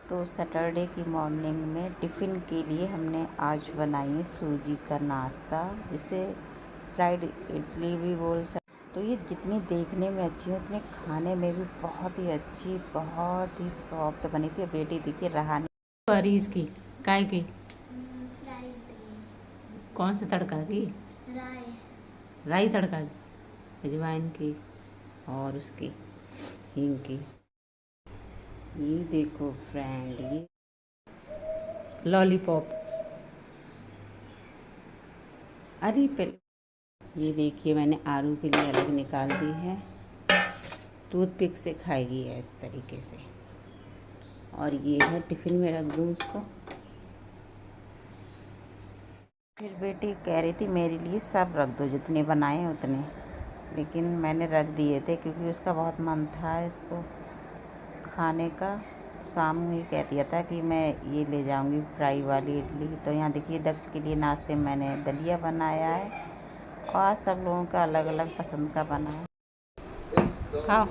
तो सैटरडे की मॉर्निंग में टिफ़िन के लिए हमने आज बनाई है सूजी का नाश्ता, जिसे फ्राइड इडली भी बोल सकते। तो ये जितनी देखने में अच्छी है उतनी खाने में भी बहुत ही अच्छी, बहुत ही सॉफ्ट बनी थी। बेटी देखिए रहा नहीं परीज की काय की कौन सा तड़का की राई तड़का की अजवाइन की और उसकी हींग की। ये देखो फ्रेंड, ये लॉलीपॉप। अरे पहले ये देखिए मैंने आलू के लिए अलग निकाल दी है। टूथपिक से खाएगी है इस तरीके से। और ये है टिफ़िन में रख दूँ उसको। फिर बेटी कह रही थी मेरे लिए सब रख दो, जितने बनाए हैं उतने, लेकिन मैंने रख दिए थे क्योंकि उसका बहुत मन था इसको खाने का। शाम में ही कह दिया था कि मैं ये ले जाऊंगी फ्राई वाली इडली। तो यहाँ देखिए दक्ष के लिए नाश्ते में मैंने दलिया बनाया है और सब लोगों का अलग अलग पसंद का बना है। खाओ।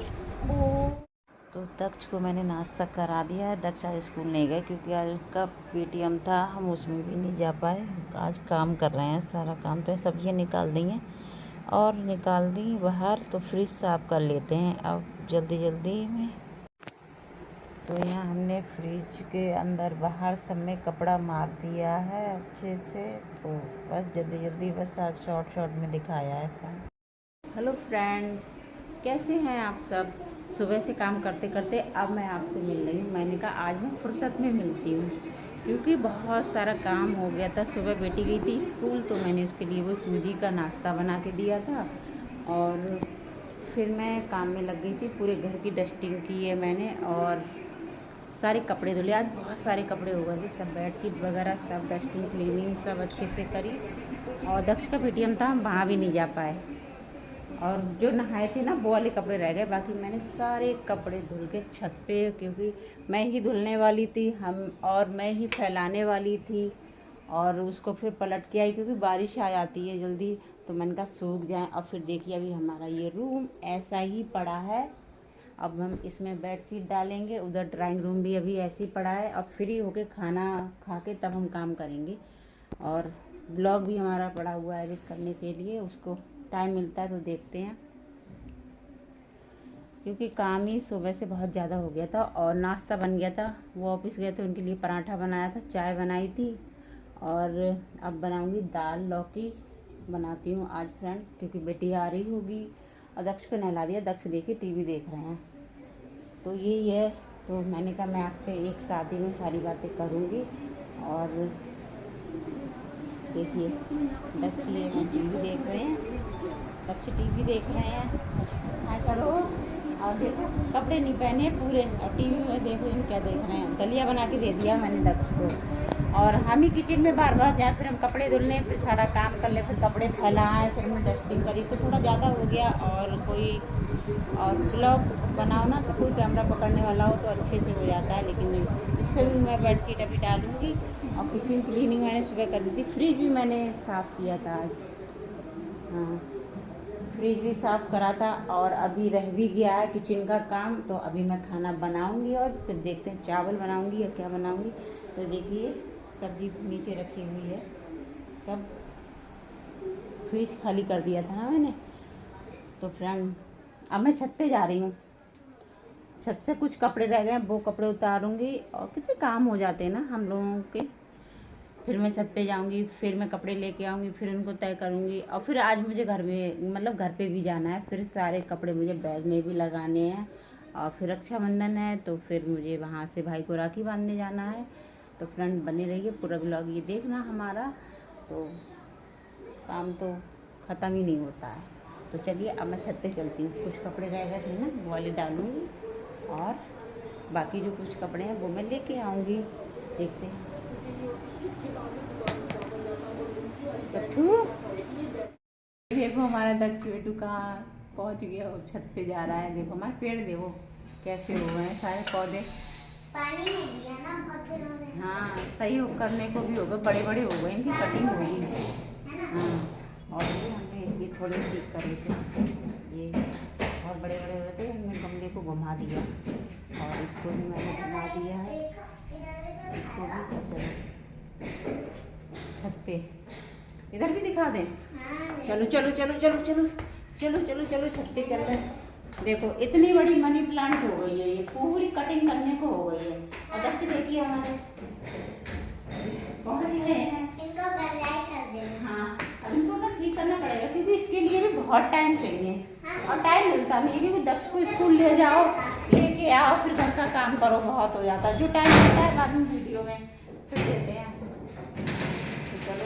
तो दक्ष को मैंने नाश्ता करा दिया है। दक्ष आज स्कूल नहीं गए क्योंकि आज उसका पेटीएम था, हम उसमें भी नहीं जा पाए। आज काम कर रहे हैं, सारा काम तो सब्जियाँ निकाल दी हैं और निकाल दी बाहर। तो फ्रिज साफ़ कर लेते हैं अब जल्दी जल्दी में। तो यहाँ हमने फ्रिज के अंदर बाहर सब में कपड़ा मार दिया है अच्छे से। तो बस जल्दी जल्दी बस आज शॉर्ट में दिखाया है फ्रेंड। हेलो फ्रेंड, कैसे हैं आप सब। सुबह से काम करते करते अब मैं आपसे मिल रही हूँ। मैंने कहा आज मैं फुर्सत में मिलती हूँ क्योंकि बहुत सारा काम हो गया था। सुबह बेटी गई थी स्कूल तो मैंने उसके लिए वो सूजी का नाश्ता बना के दिया था और फिर मैं काम में लग गई थी। पूरे घर की डस्टिंग की है मैंने और सारे कपड़े धुले। आज बहुत सारे कपड़े हो गए थे, सब बेडशीट वगैरह सब डस्टिंग क्लीनिंग सब अच्छे से करी। और दक्ष का पेटीएम था, हम वहाँ भी नहीं जा पाए। और जो नहाए थे ना वो वाले कपड़े रह गए, बाकी मैंने सारे कपड़े धुल के छत पे, क्योंकि मैं ही धुलने वाली थी और मैं ही फैलाने वाली थी और उसको फिर पलट के आई क्योंकि बारिश आ जाती है जल्दी। तो मैंने कहा सूख जाए। और फिर देखिए अभी हमारा ये रूम ऐसा ही पड़ा है। अब हम इसमें बेडशीट डालेंगे, उधर ड्राइंग रूम भी अभी ऐसे ही पड़ा है। अब फ्री होके खाना खा के तब हम काम करेंगे। और ब्लॉग भी हमारा पड़ा हुआ है एडिट करने के लिए, उसको टाइम मिलता है तो देखते हैं क्योंकि काम ही सुबह से बहुत ज़्यादा हो गया था। और नाश्ता बन गया था, वो ऑफिस गए थे, उनके लिए पराठा बनाया था, चाय बनाई थी। और अब बनाऊंगी दाल लौकी बनाती हूँ आज फ्रेंड, क्योंकि बेटी आ रही होगी। और दक्ष को नहला दिया, दक्ष देखिए टीवी देख रहे हैं। तो यही है। तो मैंने कहा मैं आपसे एक साथ ही में सारी बातें करूँगी। और देखिए दक्ष ये टीवी देख रहे हैं, दक्ष टीवी देख रहे हैं। हाय करो। और देखो कपड़े नहीं पहने पूरे, और टीवी में देखो इन क्या देख रहे हैं। दलिया बना के दे दिया मैंने दक्ष को। और हम ही किचन में बार बार जाए, फिर हम कपड़े धुल लें, फिर सारा काम कर लें, फिर कपड़े फैलाएँ, फिर मैं डस्टिंग करी तो थोड़ा ज़्यादा हो गया। और ब्लॉग बनाओ ना तो कोई कैमरा पकड़ने वाला हो तो अच्छे से हो जाता है। लेकिन इस पर भी मैं बेडशीट अभी डालूँगी। और किचन क्लीनिंग मैंने सुबह कर दी थी, फ्रिज भी मैंने साफ़ किया था आज। हाँ, फ्रिज भी साफ़ करा था और अभी रह भी गया है किचन का काम। तो अभी मैं खाना बनाऊंगी और फिर देखते हैं चावल बनाऊंगी या क्या बनाऊंगी। तो देखिए सब्ज़ी नीचे रखी हुई है, सब फ्रिज खाली कर दिया था ना मैंने। तो फ्रेंड अब मैं छत पे जा रही हूँ, छत से कुछ कपड़े रह गए वो कपड़े उतारूंगी। और कितने काम हो जाते हैं ना हम लोगों के। फिर मैं छत पे जाऊंगी, फिर मैं कपड़े लेके आऊंगी, फिर उनको तय करूंगी। और फिर आज मुझे घर में मतलब घर पे भी जाना है, फिर सारे कपड़े मुझे बैग में भी लगाने हैं। और फिर रक्षाबंधन है तो फिर मुझे वहाँ से भाई को राखी बांधने जाना है। तो फ्रेंड बने रहिए, पूरा ब्लॉग ये देखना हमारा। तो काम तो ख़त्म ही नहीं होता है। तो चलिए अब मैं छत पे चलती हूँ, कुछ कपड़े रह गए थे ना वो वाले डालूँगी और बाकी जो कुछ कपड़े हैं वो मैं लेके आऊँगी। देखते हैं। दक्षु देखो हमारा दक्ष बेटू कहाँ पहुँच गया, वो छत पे जा रहा है। देखो हमारे पेड़ देखो कैसे हो गए हैं सारे पौधे। पानी नहीं दिया ना बहुत दिनों से। हाँ सही करने को भी हो गए, बड़े बड़े हो गए, इनकी कटिंग होगी। हाँ और ये थोड़े ठीक करे थे, ये बहुत बड़े बड़े हो रहे थे, हमने गमले को घुमा दिया और इसको भी मैंने घुमा दिया है। चलो छत पे, इधर भी दिखा दें। हाँ, चलो चलो चलो चलो चलो चलो चलो चलो छत पे चल रहे हैं। देखो इतनी बड़ी मनी प्लांट हो गई है, ये पूरी कटिंग करने को हो गई है। और दक्ष देखिए हमारे बहुत ही है। इनको गलाई कर देना। हाँ, अब इनको ना ठीक करना पड़ेगा क्योंकि इसके लिए भी बहुत टाइम चाहिए और टाइम मिलता नहीं है क्योंकि दक्ष को स्कूल ले जाओ, लेके आओ, फिर घर का काम करो, बहुत हो जाता है। जो टाइम मिलता है बाद में वीडियो में फिर देते हैं। तो चलो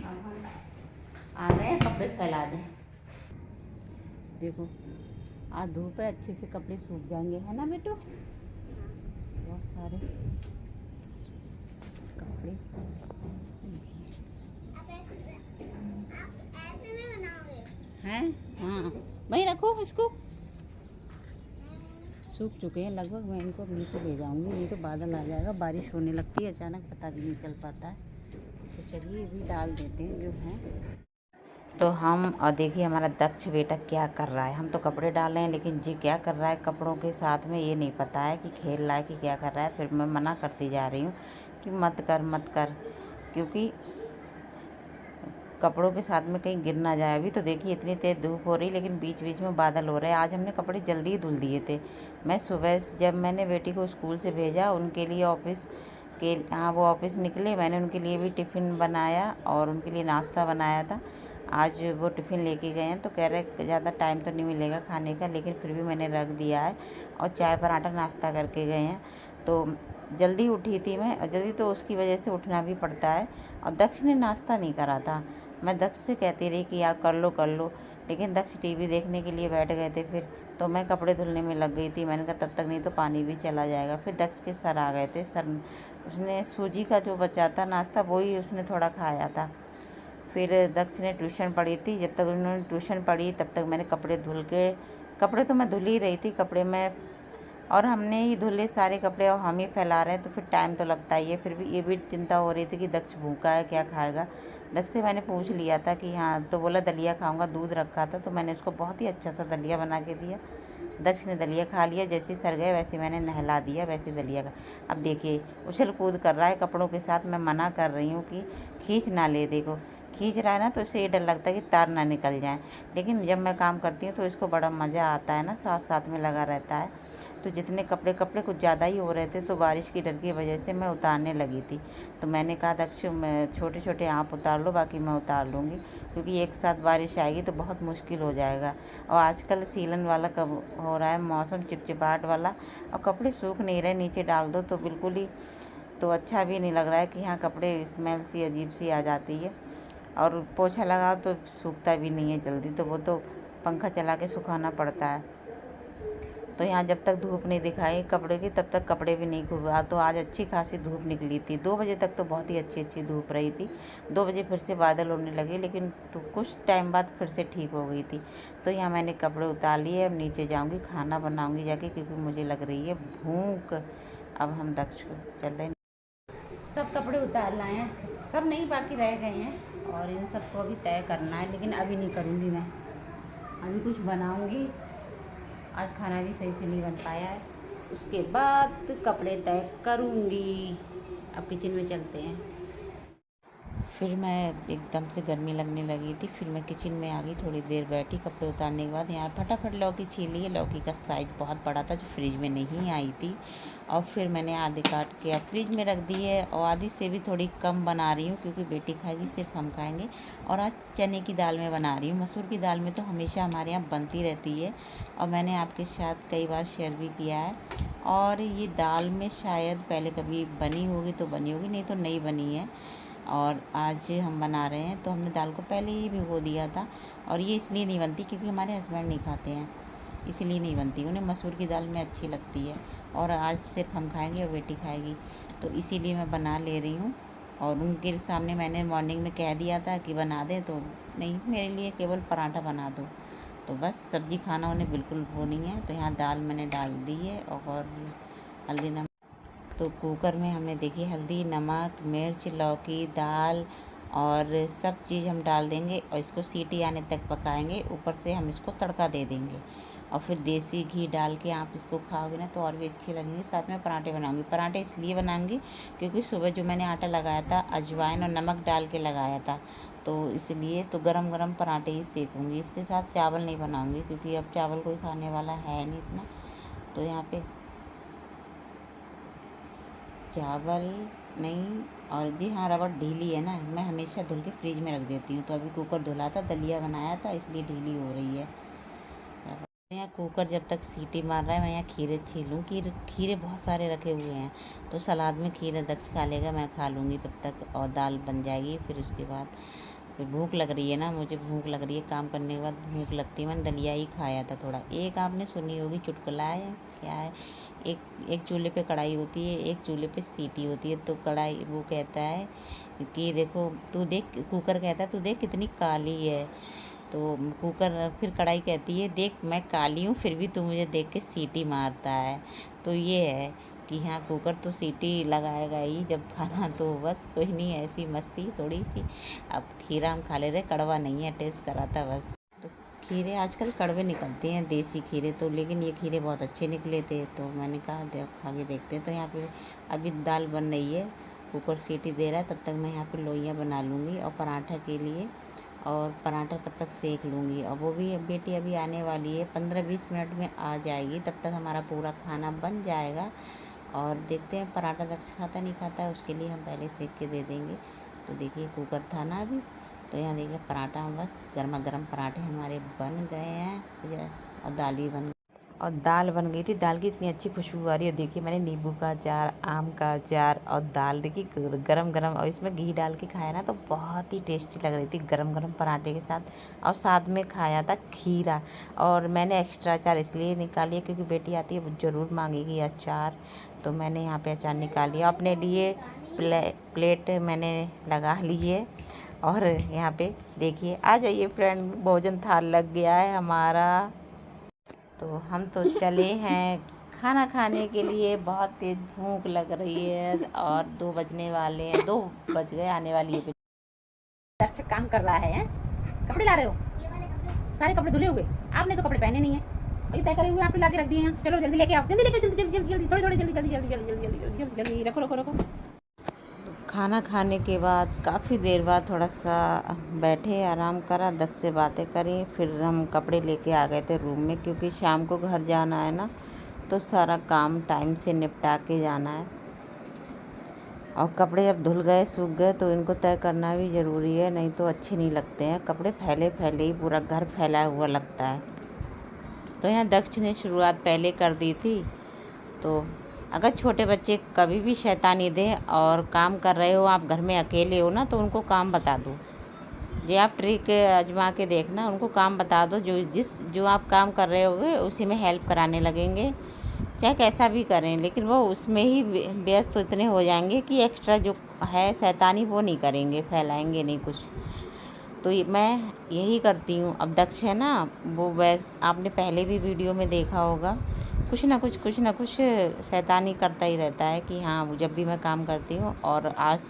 अब हम आ गए, कपड़े फैला दें। देखो आज धूप है, अच्छे से कपड़े सूख जाएंगे, है ना बेटू? बहुत सारे कपड़े आप ऐसे में बनाओगे? हैं। हाँ वहीं रखो इसको। सूख चुके हैं लगभग, मैं इनको अब नीचे ले जाऊंगी, नहीं तो बादल आ जाएगा, बारिश होने लगती है अचानक, पता भी नहीं चल पाता है। तो चलिए ये भी डाल देते हैं जो हैं। तो हम और देखिए हमारा दक्ष बेटा क्या कर रहा है। हम तो कपड़े डाल रहे हैं लेकिन जी क्या कर रहा है कपड़ों के साथ में, ये नहीं पता है कि खेल रहा है कि क्या कर रहा है। फिर मैं मना करती जा रही हूँ कि मत कर, क्योंकि कपड़ों के साथ में कहीं गिर ना जाए। अभी तो देखिए इतनी तेज़ धूप हो रही लेकिन बीच बीच में बादल हो रहे हैं। आज हमने कपड़े जल्दी ही धुल दिए थे। मैं सुबह जब मैंने बेटी को स्कूल से भेजा, उनके लिए ऑफिस के, हाँ वो ऑफिस निकले, मैंने उनके लिए भी टिफ़िन बनाया और उनके लिए नाश्ता बनाया था। आज वो टिफ़िन लेके गए हैं तो कह रहे ज़्यादा टाइम तो नहीं मिलेगा खाने का, लेकिन फिर भी मैंने रख दिया है और चाय पराठा नाश्ता करके गए हैं। तो जल्दी उठी थी मैं, और जल्दी तो उसकी वजह से उठना भी पड़ता है। और दक्ष ने नाश्ता नहीं करा था। मैं दक्ष से कहती रही कि आप कर लो, लेकिन दक्ष टीवी देखने के लिए बैठ गए थे। फिर तो मैं कपड़े धुलने में लग गई थी। मैंने कहा तब तक नहीं तो पानी भी चला जाएगा। फिर दक्ष के सर आ गए थे। सर उसने सूजी का जो बचा था नाश्ता वही उसने थोड़ा खाया था। फिर दक्ष ने ट्यूशन पढ़ी थी, जब तक उन्होंने ट्यूशन पढ़ी तब तक मैंने कपड़े तो मैं धुल ही रही थी कपड़े में, और हमने ही धुले सारे कपड़े और हम ही फैला रहे हैं तो फिर टाइम तो लगता ही है। फिर भी ये भी चिंता हो रही थी कि दक्ष भूखा है, क्या खाएगा। दक्ष से मैंने पूछ लिया था कि हाँ, तो बोला दलिया खाऊंगा, दूध रखा था तो मैंने उसको बहुत ही अच्छा सा दलिया बना के दिया। दक्ष ने दलिया खा लिया, जैसे ही सर गए वैसे मैंने नहला दिया, वैसे दलिया का। अब देखिए उछल कूद कर रहा है कपड़ों के साथ। मैं मना कर रही हूँ कि खींच ना ले, देखो खींच रहा है ना तो इससे ये डर लगता है कि तार ना निकल जाए। लेकिन जब मैं काम करती हूँ तो इसको बड़ा मज़ा आता है ना, साथ साथ में लगा रहता है। तो जितने कपड़े कुछ ज़्यादा ही हो रहे थे तो बारिश की डर की वजह से मैं उतारने लगी थी। तो मैंने कहा दक्ष छोटे छोटे आप उतार लो, बाकी मैं उतार लूँगी, क्योंकि एक साथ बारिश आएगी तो बहुत मुश्किल हो जाएगा। और आजकल सीलन वाला कब हो रहा है मौसम, चिपचिपाहट वाला, और कपड़े सूख नहीं रहे। नीचे डाल दो तो बिल्कुल ही तो अच्छा भी नहीं लग रहा है कि हाँ कपड़े स्मेल सी अजीब सी आ जाती है। और पोछा लगाओ तो सूखता भी नहीं है जल्दी, तो वो तो पंखा चला के सुखाना पड़ता है। तो यहाँ जब तक धूप नहीं दिखाई कपड़े की तब तक कपड़े भी नहीं खूब। तो आज अच्छी खासी धूप निकली थी। 2 बजे तक तो बहुत ही अच्छी धूप रही थी। 2 बजे फिर से बादल होने लगे, लेकिन तो कुछ टाइम बाद फिर से ठीक हो गई थी। तो यहाँ मैंने कपड़े उतार लिए। अब नीचे जाऊँगी, खाना बनाऊँगी जाके, क्योंकि मुझे लग रही है भूख। अब हम दक्ष को चल रहे हैं। सब कपड़े उतार लाए हैं, सब नहीं बाकी रह गए हैं और इन सबको अभी तय करना है, लेकिन अभी नहीं करूँगी मैं, अभी कुछ बनाऊँगी। आज खाना भी सही से नहीं बन पाया है, उसके बाद कपड़े तय करूँगी। अब किचन में चलते हैं। फिर मैं एकदम से गर्मी लगने लगी थी, फिर मैं किचन में आ गई, थोड़ी देर बैठी। कपड़े उतारने के बाद यहाँ फटाफट लौकी छीली है। लौकी का साइज़ बहुत बड़ा था जो फ्रिज में नहीं आई थी, और फिर मैंने आधी काट के अब फ्रिज में रख दी है। और आधी से भी थोड़ी कम बना रही हूँ क्योंकि बेटी खाएगी, सिर्फ हम खाएंगे। और आज चने की दाल में बना रही हूँ। मसूर की दाल में तो हमेशा हमारे यहाँ बनती रहती है और मैंने आपके साथ कई बार शेयर भी किया है। और ये दाल में शायद पहले कभी बनी होगी तो बनी होगी, नहीं तो नहीं बनी है। और आज हम बना रहे हैं तो हमने दाल को पहले ही भिगो दिया था। और ये इसलिए नहीं बनती क्योंकि हमारे हस्बैंड नहीं खाते हैं, इसलिए नहीं बनती। उन्हें मसूर की दाल में अच्छी लगती है और आज सिर्फ हम खाएंगे और बेटी खाएगी, तो इसीलिए मैं बना ले रही हूँ। और उनके सामने मैंने मॉर्निंग में कह दिया था कि बना दें, तो नहीं, मेरे लिए केवल पराठा बना दो। तो बस सब्ज़ी खाना उन्हें बिल्कुल वो नहीं है। तो यहाँ दाल मैंने डाल दी है और हल्दी नमक। तो कुकर में हमने देखी हल्दी नमक मिर्च लौकी दाल और सब चीज़ हम डाल देंगे और इसको सीटी आने तक पकाएंगे। ऊपर से हम इसको तड़का दे देंगे और फिर देसी घी डाल के आप इसको खाओगे ना तो और भी अच्छे लगेंगे। साथ में पराठे बनाऊँगी। पराठे इसलिए बनाऊँगी क्योंकि सुबह जो मैंने आटा लगाया था अजवाइन और नमक डाल के लगाया था, तो इसलिए तो गरम गरम पराठे ही सेकूँगी। इसके साथ चावल नहीं बनाऊँगी क्योंकि अब चावल कोई खाने वाला है नहीं इतना। तो यहाँ पे चावल नहीं, और जी हाँ, रबड़ ढीली है ना, मैं हमेशा धुल के फ्रिज में रख देती हूँ। तो अभी कुकर धुला था, दलिया बनाया था, इसलिए ढीली हो रही है। यहाँ कुकर जब तक सीटी मार रहा है मैं यहाँ खीरे छीलूँ। खीरे बहुत सारे रखे हुए हैं, तो सलाद में खीरे दक्ष खा लेगा, मैं खा लूँगी तब तक, और दाल बन जाएगी। फिर उसके बाद फिर भूख लग रही है ना, मुझे भूख लग रही है, काम करने के बाद भूख लगती है। मैंने दलिया ही खाया था थोड़ा। एक आपने सुनी होगी चुटकुला है क्या है, एक चूल्हे पे कढ़ाई होती है, एक चूल्हे पे सीटी होती है। तो कढ़ाई वो कहता है कि देखो तू देख, कुकर कहता है तू देख कितनी काली है। तो कुकर फिर कढ़ाई कहती है देख मैं काली हूँ फिर भी तू मुझे देख के सीटी मारता है। तो ये है कि हाँ, कुकर तो सीटी लगाएगा ही जब खाना, तो बस कोई नहीं, ऐसी मस्ती थोड़ी सी। अब खीरा हम खा ले रहे, कड़वा नहीं है, टेस्ट करा था बस। तो खीरे आजकल कड़वे निकलते हैं देसी खीरे तो, लेकिन ये खीरे बहुत अच्छे निकले थे, तो मैंने कहा खा के देखते हैं। तो यहाँ पे अभी दाल बन रही है, कुकर सीटी दे रहा है, तब तक मैं यहाँ पे लोइयाँ बना लूँगी और पराठा के लिए, और पराठा तब तक सेक लूँगी। और वो भी बेटी अभी आने वाली है, 15-20 मिनट में आ जाएगी, तब तक हमारा पूरा खाना बन जाएगा। और देखते हैं पराठा दक्ष खाता नहीं खाता है, उसके लिए हम पहले सेक के दे देंगे। तो देखिए कुकर था ना अभी, तो यहाँ देखिए पराठा, बस गर्मा गर्म पराठे हमारे बन गए हैं, और दाल भी बन, और दाल बन गई थी। दाल की इतनी अच्छी खुशबू आ रही है। देखिए मैंने नींबू का अचार, आम का अचार, और दाल देखिए गरम गरम, और इसमें घी डाल के खाया ना तो बहुत ही टेस्टी लग रही थी गरम गरम पराठे के साथ। और साथ में खाया था खीरा। और मैंने एक्स्ट्रा अचार इसलिए निकाली है क्योंकि बेटी आती है ज़रूर मांगेगी अचार, तो मैंने यहाँ पे अचार निकाल लिया। अपने लिए प्लेट मैंने लगा ली है। और यहाँ पे देखिए, आ जाइए फ्रेंड, भोजन थाल लग गया है हमारा। तो हम तो चले हैं खाना खाने के लिए, बहुत तेज भूख लग रही है, और 2 बजने वाले हैं, 2 बज गए, आने वाली है। अच्छा काम कर रहा है, कपड़े ला रहे हो, ये वाले कपड़े सारे कपड़े धुले हुए, आपने तो कपड़े पहने नहीं है, ये तय करे हुए आपने ला के रख दिए हैं। चलो जल्दी लेके आओ, जल्दी लेके, जल्दी जल्दी जल्दी, थोड़ी थोड़ी, जल्दी जल्दी जल्दी जल्दी जल्दी जल्दी जल्दी जल्दी, रखो रखो रखो। खाना खाने के बाद काफ़ी देर बाद थोड़ा सा बैठे, आराम करा, दक्ष से बातें करी, फिर हम कपड़े लेके आ गए थे रूम में, क्योंकि शाम को घर जाना है ना, तो सारा काम टाइम से निपटा के जाना है। और कपड़े जब धुल गए, सूख गए, तो इनको तय करना भी ज़रूरी है, नहीं तो अच्छे नहीं लगते हैं। कपड़े फैले फैले ही पूरा घर फैला हुआ लगता है। तो यहाँ दक्ष ने शुरुआत पहले कर दी थी। तो अगर छोटे बच्चे कभी भी शैतानी दें और काम कर रहे हो, आप घर में अकेले हो ना, तो उनको काम बता दो। ये आप ट्रिक आजमा के देखना, उनको काम बता दो, जो आप काम कर रहे होगे उसी में हेल्प कराने लगेंगे, चाहे कैसा भी करें, लेकिन वो उसमें ही व्यस्त तो इतने हो जाएंगे कि एक्स्ट्रा जो है शैतानी वो नहीं करेंगे, फैलाएंगे नहीं कुछ। तो मैं यही करती हूँ। अब दक्ष है ना, वो आपने पहले भी वीडियो में देखा होगा, कुछ ना कुछ शैतानी करता ही रहता है कि हाँ, जब भी मैं काम करती हूँ। और आज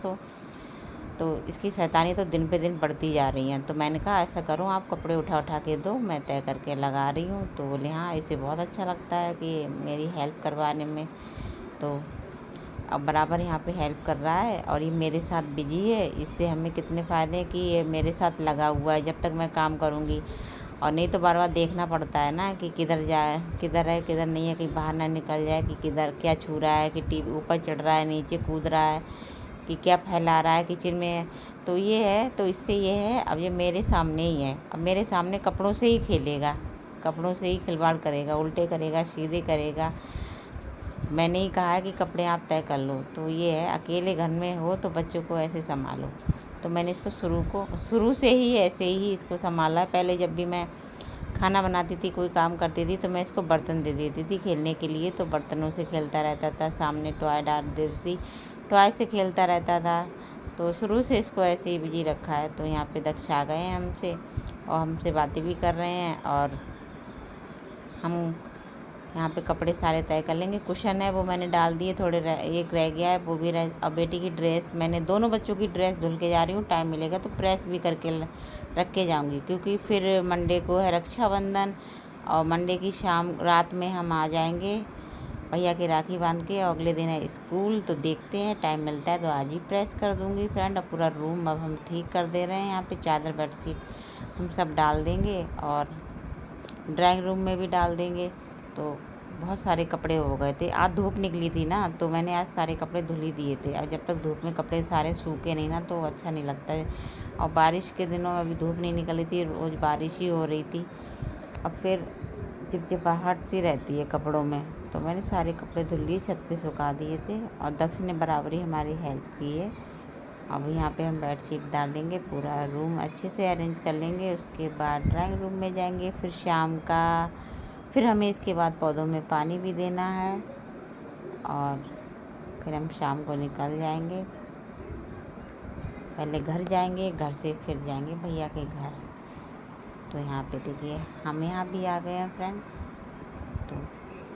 तो इसकी शैतानी तो दिन पे दिन बढ़ती जा रही है। तो मैंने कहा ऐसा करो, आप कपड़े उठा के दो, मैं तय करके लगा रही हूँ। तो बोले हाँ, इसे बहुत अच्छा लगता है कि मेरी हेल्प करवाने में। तो अब बराबर यहाँ पे हेल्प कर रहा है, और ये मेरे साथ बिजी है। इससे हमें कितने फ़ायदे हैं कि ये मेरे साथ लगा हुआ है जब तक मैं काम करूँगी, और नहीं तो बार बार देखना पड़ता है ना कि किधर जाए, किधर है किधर नहीं है, कहीं बाहर ना निकल जाए, कि किधर क्या छू रहा है, कि टीवी ऊपर चढ़ रहा है, नीचे कूद रहा है, कि क्या फैला रहा है किचन में। तो ये है, तो इससे ये है, अब ये मेरे सामने ही है, अब मेरे सामने कपड़ों से ही खेलेगा, कपड़ों से ही खिलवाड़ करेगा, उल्टे करेगा, सीधे करेगा। मैंने ही कहा है कि कपड़े आप तय कर लो। तो ये है, अकेले घर में हो तो बच्चों को ऐसे संभालो। तो मैंने इसको शुरू से ही ऐसे ही इसको संभाला है। पहले जब भी मैं खाना बनाती थी, कोई काम करती थी, तो मैं इसको बर्तन दे देती थी खेलने के लिए, तो बर्तनों से खेलता रहता था, सामने टॉय डाल देती थी, टॉय से खेलता रहता था। तो शुरू से इसको ऐसे ही बिजी रखा है। तो यहाँ पे दक्ष आ गए हैं हमसे, और हमसे बातें भी कर रहे हैं, और हम यहाँ पे कपड़े सारे तय कर लेंगे। कुशन है वो मैंने डाल दिए, थोड़े एक रह गया है, वो भी अब बेटी की ड्रेस, मैंने दोनों बच्चों की ड्रेस धुल के जा रही हूँ, टाइम मिलेगा तो प्रेस भी करके रख के जाऊँगी, क्योंकि फिर मंडे को है रक्षाबंधन, और मंडे की शाम रात में हम आ जाएंगे भैया की राखी बांध के। और अगले दिन है स्कूल, तो देखते हैं टाइम मिलता है तो आज ही प्रेस कर दूँगी फ्रेंड। और पूरा रूम अब हम ठीक कर दे रहे हैं, यहाँ पे चादर बेडशीट हम सब डाल देंगे और ड्राइंग रूम में भी डाल देंगे। तो बहुत सारे कपड़े हो गए थे, आज धूप निकली थी ना, तो मैंने आज सारे कपड़े धुल ही दिए थे। और जब तक धूप में कपड़े सारे सूखे नहीं ना तो अच्छा नहीं लगता है। और बारिश के दिनों में अभी धूप नहीं निकली थी, रोज़ बारिश ही हो रही थी। अब फिर चिपचिपाहट सी रहती है कपड़ों में, तो मैंने सारे कपड़े धुल लिए, छत पे सुखा दिए थे। और दक्ष ने बराबरी हमारी हेल्प की है। अब यहाँ पे हम बेडशीट डालेंगे, पूरा रूम अच्छे से अरेंज कर लेंगे। उसके बाद ड्राइंग रूम में जाएंगे, फिर शाम का, फिर हमें इसके बाद पौधों में पानी भी देना है। और फिर हम शाम को निकल जाएंगे, पहले घर जाएंगे, घर से फिर जाएंगे भैया के घर। तो यहाँ पे देखिए हम यहाँ भी आ गए हैं फ्रेंड। तो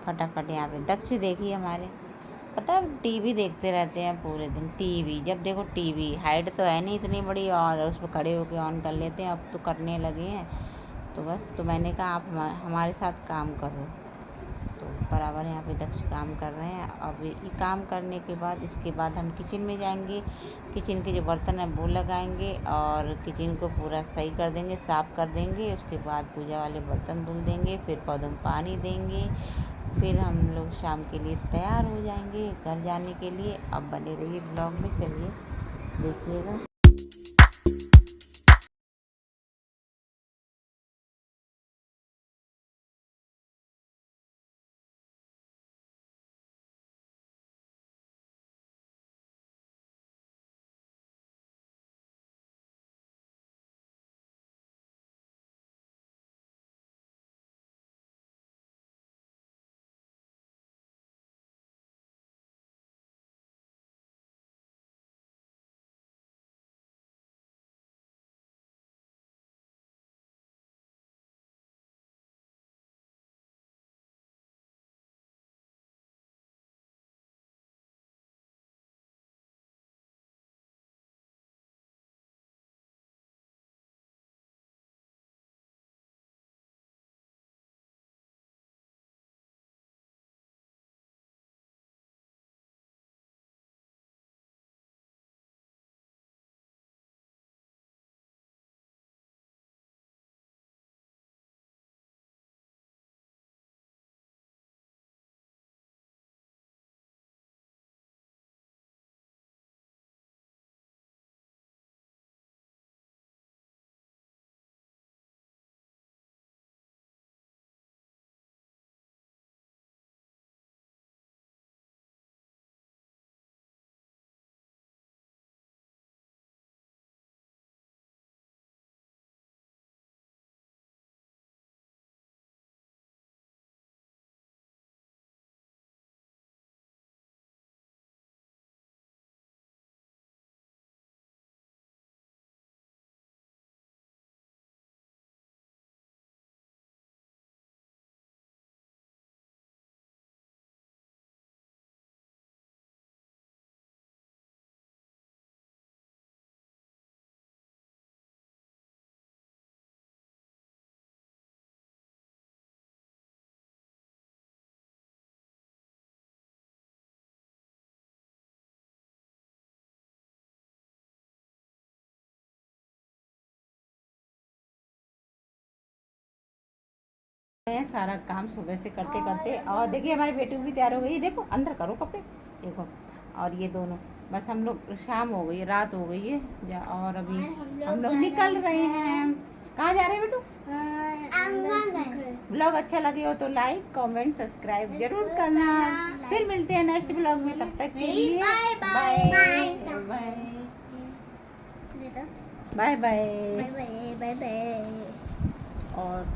फटाफट यहाँ पे दक्ष देखिए हमारे, पता है टीवी देखते रहते हैं पूरे दिन। टीवी जब देखो टीवी, हाइट तो है नहीं इतनी बड़ी और उस पर खड़े होकर ऑन कर लेते हैं, अब तो करने लगे हैं। तो बस, तो मैंने कहा आप हमारे साथ काम करो। तो बराबर यहाँ पे दक्ष काम कर रहे हैं। अब ये काम करने के बाद इसके बाद हम किचन में जाएंगे, किचन के जो बर्तन हैं वो लगाएंगे और किचन को पूरा सही कर देंगे, साफ़ कर देंगे। उसके बाद पूजा वाले बर्तन धुल देंगे, फिर पौधों में पानी देंगे, फिर हम लोग शाम के लिए तैयार हो जाएंगे घर जाने के लिए। अब बने रहिए ब्लॉग में, चलिए देखिएगा। सारा काम सुबह से करते करते, और देखिए हमारी बेटी भी तैयार हो गई। देखो अंदर करो कपड़े, देखो। और ये दोनों बस, हम लोग शाम हो गई, रात हो गई है और अभी हम लोग निकल रहे हैं। कहाँ जा रहे हैं बेटू? ब्लॉग अच्छा लगे हो तो लाइक कमेंट सब्सक्राइब जरूर करना। फिर मिलते हैं नेक्स्ट ब्लॉग में, तब तक के लिए bye bye bye bye bye. और